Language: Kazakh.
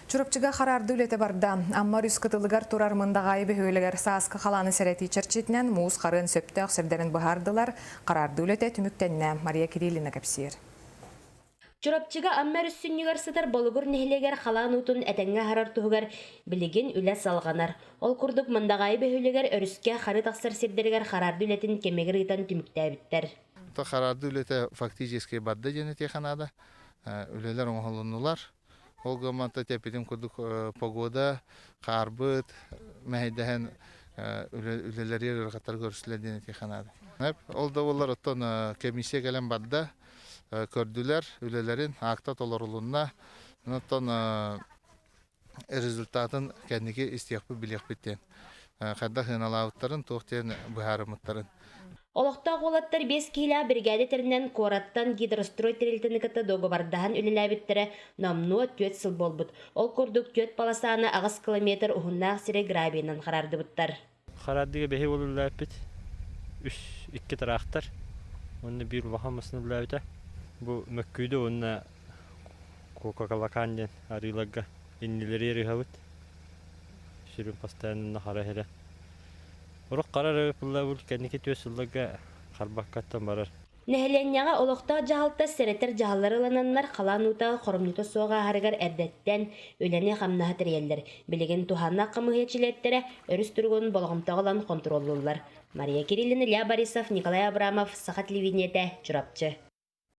Чурапчыга харарды үлете барда, аммар үс кытылыгар турар мындагай бөхөлегер сааскы халаны сәрети черчетінен муыз қарын сөпті ақсырдарын бұхардылар, қарарды үлете түміктенне Мария Кириллина кәпсир. Чурапчыга аммар үссүннігер сытар болугур нехилегер халан утун әтәңге харар туһугар билигин үле салганар. Ол курдук мындагай бөхөлегер өрүскә хары тақсыр сирдергер харарды үлетін кемегер итан түміктәбіттер. Харарды үлете фактически бадда женете ханада, үлелер оңғылынулар. Олга манта тепетим курдук погода, карбыт, мәйдәһен үлеләре рәхәттәр көрсәләдән тиханада. Ол да олар оттон комиссия гәлән бадда көрдүләр үлеләрен акта толорулунна, оттон результатын кәнеге истияқпы билек биттен. Хәдда хыналауттарын тоқтен бухарымыттарын. Олықта қолаттар 5 киля бригады терінен кораттан гидрострой терилтінікіті доғыбардахан үліләбіттірі намну төт сыл болбыт. Ол көрдік төт паласаны ағыз километр ұғыннақ сірі грабинан қарарды бұттар. Қарардығы бәхе олыләбіт. 2 тарақтар. Оны бір ұлғамасын үләбіті. Бұл мүккүйді оны кока-колаканден ариларға иннелері ерігәбіт. Шүрін пастайынына қара хәрі. Урок карар буллабул кенеке төсүлләгә харбаккаттан барар. Нәһленняга олохта жаһалта серетер жаһалларылананнар каланута хормнута соға харгар әддәттән өлене хамна хәтерелләр. Билеген туханна кымыһечиләттере өрүс тургын болгымтагылан контроллылар. Мария Кириллина, Илья Борисов, Николай Абрамов, Саха телевидениете, Чурапчы.